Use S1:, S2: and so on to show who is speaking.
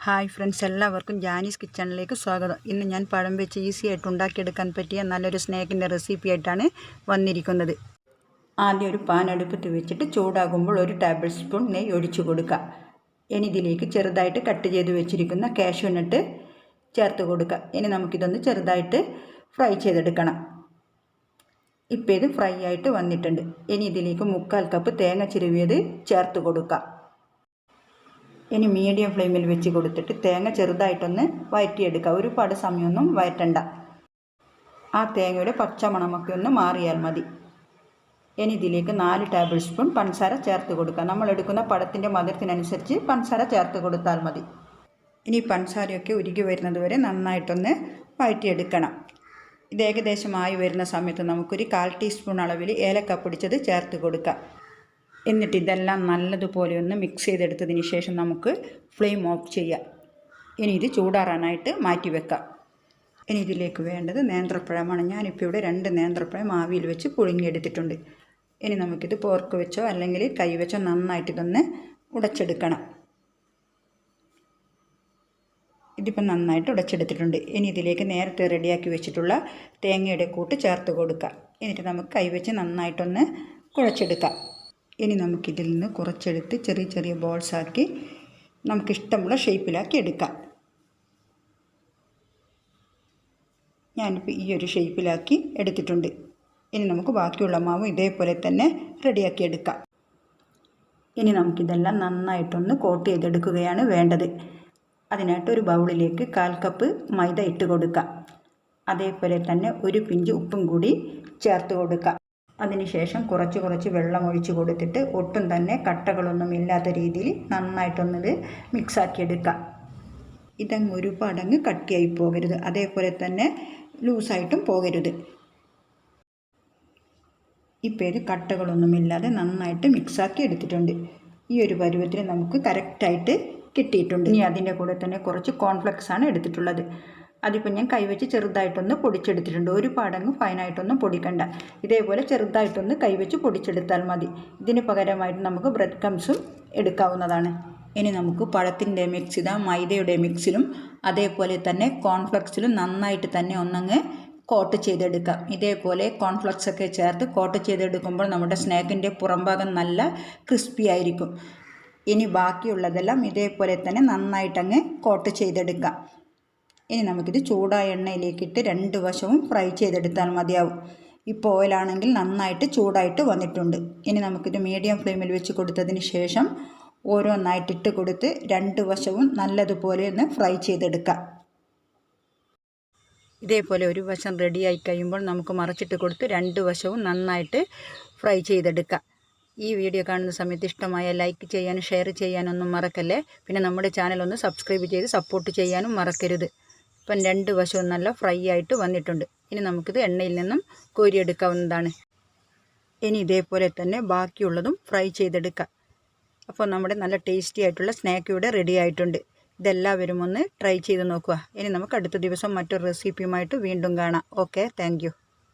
S1: Hi friends, എല്ലാവർക്കും ജാനീസ് കിച്ചണിലേക്ക് സ്വാഗതം. ഇന്ന് ഞാൻ പഴം വെച്ച് ഈസി ആയിട്ട് ഉണ്ടാക്കിയെടുക്കാൻ പറ്റിയ നല്ലൊരു സ്നാക്കിൻ്റെ റെസിപ്പി ആയിട്ടാണ് വന്നിരിക്കുന്നത്. ആദ്യം ഒരു പാൻ അടുപ്പത്ത് വെച്ചിട്ട് ചൂടാകുമ്പോൾ 1 ടേബിൾ സ്പൂൺ നെയ്യ് ഒഴിച്ചു കൊടുക്കുക. ഇനി ഇതിലേക്ക് ചെറുതായിട്ട് കട്ട് ചെയ്ത് വെച്ചിരിക്കുന്ന കാഷ്യൂ നട്ട് ചേർത്ത് കൊടുക്കുക. ഇനി നമുക്കിതൊന്ന് ചെറുതായിട്ട് ഫ്രൈ ചെയ്തെടുക്കണം. ഇപ്പോൾ ഇത് ഫ്രൈ ആയിട്ട് വന്നിട്ടുണ്ട്. ഇനി ഇതിലേക്ക് 1/4 കപ്പ് തേങ്ങ ചിരവിയത് ചേർത്ത് കൊടുക്കുക. ഇനി മീഡിയം ഫ്ലെയിമിൽ വെച്ച് കൊടുത്തിട്ട് തേങ്ങ ചെറുതായിട്ടൊന്ന് വഴറ്റിയെടുക്കുക. ഒരുപാട് സമയമൊന്നും വഴറ്റണ്ട. ആ തേങ്ങയുടെ പച്ചമണമൊക്കെ ഒന്ന് മാറിയാൽ മതി. ഇനി ഇതിലേക്ക് 4 ടേബിൾ സ്പൂൺ പഞ്ചസാര ചേർത്ത് കൊടുക്കുക. നമ്മൾ എടുക്കുന്ന പഴത്തിൻ്റെ മധുരത്തിനനുസരിച്ച് പഞ്ചസാര ചേർത്ത് കൊടുത്താൽ മതി. ഇനി പഞ്ചസാരയൊക്കെ ഉരുകി വരുന്നത് വരെ നന്നായിട്ടൊന്ന് വഴറ്റിയെടുക്കണം. ഇത് ഏകദേശമായി വരുന്ന സമയത്ത് നമുക്കൊരു 1/4 ടീസ്പൂൺ അളവിൽ ഏലക്ക പൊടിച്ചത് ചേർത്ത് കൊടുക്കാം. എന്നിട്ട് ഇതെല്ലാം നല്ലതുപോലെ ഒന്ന് മിക്സ് ചെയ്തെടുത്തതിന് ശേഷം നമുക്ക് ഫ്ലെയിം ഓഫ് ചെയ്യാം. ഇനി ഇത് ചൂടാറാനായിട്ട് മാറ്റി വെക്കാം. ഇനി ഇതിലേക്ക് വേണ്ടത് നേന്ത്രപ്പഴമാണ്. ഞാനിപ്പോൾ ഇവിടെ 2 നേന്ത്രപ്പഴം ആവിയിൽ വെച്ച് പുഴുങ്ങിയെടുത്തിട്ടുണ്ട്. ഇനി നമുക്കിത് പോർക്ക് വെച്ചോ അല്ലെങ്കിൽ കൈ വെച്ചോ നന്നായിട്ട് ഇതൊന്ന് ഉടച്ചെടുക്കണം. ഇതിപ്പോൾ നന്നായിട്ട് ഉടച്ചെടുത്തിട്ടുണ്ട്. ഇനി ഇതിലേക്ക് നേരത്തെ റെഡിയാക്കി വെച്ചിട്ടുള്ള തേങ്ങയുടെ കൂട്ട് ചേർത്ത് കൊടുക്കുക. എന്നിട്ട് നമുക്ക് കൈ വെച്ച് നന്നായിട്ടൊന്ന് കുഴച്ചെടുക്കാം. ഇനി നമുക്കിതിൽ നിന്ന് കുറച്ചെടുത്ത് ചെറിയ ചെറിയ ബോൾസാക്കി നമുക്കിഷ്ടമുള്ള ഷേപ്പിലാക്കി എടുക്കാം. ഞാനിപ്പോൾ ഈ ഒരു ഷേപ്പിലാക്കി എടുത്തിട്ടുണ്ട്. ഇനി നമുക്ക് ബാക്കിയുള്ള മാവ് ഇതേപോലെ തന്നെ റെഡിയാക്കി എടുക്കാം. ഇനി നമുക്കിതെല്ലാം നന്നായിട്ടൊന്ന് കോട്ട് ചെയ്തെടുക്കുകയാണ് വേണ്ടത്. അതിനായിട്ട് ഒരു ബൗളിലേക്ക് 1/4 കപ്പ് മൈദ ഇട്ട് കൊടുക്കാം. അതേപോലെ തന്നെ ഒരു പിഞ്ച് ഉപ്പും കൂടി ചേർത്ത് കൊടുക്കാം. അതിനുശേഷം കുറച്ച് വെള്ളം ഒഴിച്ച് കൊടുത്തിട്ട് ഒട്ടും തന്നെ കട്ടകളൊന്നും ഇല്ലാത്ത രീതിയിൽ നന്നായിട്ടൊന്നത് മിക്സാക്കിയെടുക്കാം. ഇതങ്ങ് ഒരുപാടങ്ങ് കട്ടിയായി പോകരുത്, അതേപോലെ തന്നെ ലൂസായിട്ടും പോകരുത്. ഇപ്പോൾ ഇത് കട്ടകളൊന്നുമില്ലാതെ നന്നായിട്ട് മിക്സാക്കി എടുത്തിട്ടുണ്ട്. ഈ ഒരു പരുവത്തിൽ നമുക്ക് കറക്റ്റായിട്ട് കിട്ടിയിട്ടുണ്ട്. ഇനി അതിൻ്റെ കൂടെ തന്നെ കുറച്ച് കോൺഫ്ലെക്സാണ് എടുത്തിട്ടുള്ളത്. അതിപ്പോൾ ഞാൻ കൈവച്ച് ചെറുതായിട്ടൊന്ന് പൊടിച്ചെടുത്തിട്ടുണ്ട്. ഒരുപാടങ്ങ് ഫൈനായിട്ടൊന്നും പൊടിക്കണ്ട. ഇതേപോലെ ചെറുതായിട്ടൊന്ന് കൈവച്ച് പൊടിച്ചെടുത്താൽ മതി. ഇതിന് പകരമായിട്ട് നമുക്ക് ബ്രെഡ് ക്രംസും എടുക്കാവുന്നതാണ്. ഇനി നമുക്ക് പഴത്തിൻ്റെ മിക്സ് മൈദയുടെ മിക്സിലും അതേപോലെ തന്നെ കോൺഫ്ലെക്സിലും നന്നായിട്ട് തന്നെ ഒന്നങ്ങ് കോട്ട് ചെയ്തെടുക്കാം. ഇതേപോലെ കോൺഫ്ലെക്സൊക്കെ ചേർത്ത് കോട്ട് ചെയ്തെടുക്കുമ്പോൾ നമ്മുടെ സ്നാക്കിൻ്റെ പുറംഭാഗം നല്ല ക്രിസ്പി ആയിരിക്കും. ഇനി ബാക്കിയുള്ളതെല്ലാം ഇതേപോലെ തന്നെ നന്നായിട്ടങ്ങ് കോട്ട് ചെയ്തെടുക്കാം. ഇനി നമുക്കിത് ചൂടായ എണ്ണയിലേക്കിട്ട് 2 വശവും ഫ്രൈ ചെയ്തെടുത്താൽ മതിയാവും. ഇപ്പോൾ ഓയിലാണെങ്കിൽ നന്നായിട്ട് ചൂടായിട്ട് വന്നിട്ടുണ്ട്. ഇനി നമുക്കിത് മീഡിയം ഫ്ലെയിമിൽ വെച്ച് കൊടുത്തതിന് ശേഷം ഓരോന്നായിട്ടിട്ട് കൊടുത്ത് 2 വശവും നല്ലതുപോലെ ഒന്ന് ഫ്രൈ ചെയ്തെടുക്കാം. ഇതേപോലെ ഒരു വശം റെഡിയായി കഴിയുമ്പോൾ നമുക്ക് മറിച്ചിട്ട് കൊടുത്ത് 2 വശവും നന്നായിട്ട് ഫ്രൈ ചെയ്തെടുക്കാം. ഈ വീഡിയോ കാണുന്ന സമയത്ത് ഇഷ്ടമായ ലൈക്ക് ചെയ്യാനും ഷെയർ ചെയ്യാനൊന്നും മറക്കല്ലേ. പിന്നെ നമ്മുടെ ചാനൽ ഒന്ന് സബ്സ്ക്രൈബ് ചെയ്ത് സപ്പോർട്ട് ചെയ്യാനും മറക്കരുത്. ഇപ്പം 2 വശവും നല്ല ഫ്രൈ ആയിട്ട് വന്നിട്ടുണ്ട്. ഇനി നമുക്കിത് എണ്ണയിൽ നിന്നും കോരിയെടുക്കാവുന്നതാണ്. ഇനി ഇതേപോലെ തന്നെ ബാക്കിയുള്ളതും ഫ്രൈ ചെയ്തെടുക്കാം. അപ്പോൾ നമ്മുടെ നല്ല ടേസ്റ്റി ആയിട്ടുള്ള സ്നാക്ക് ഇവിടെ റെഡി ആയിട്ടുണ്ട്. ഇതെല്ലാവരും ഒന്ന് ട്രൈ ചെയ്ത് നോക്കുക. ഇനി നമുക്ക് അടുത്ത ദിവസം മറ്റൊരു റെസിപ്പിയുമായിട്ട് വീണ്ടും കാണാം. Okay, thank you.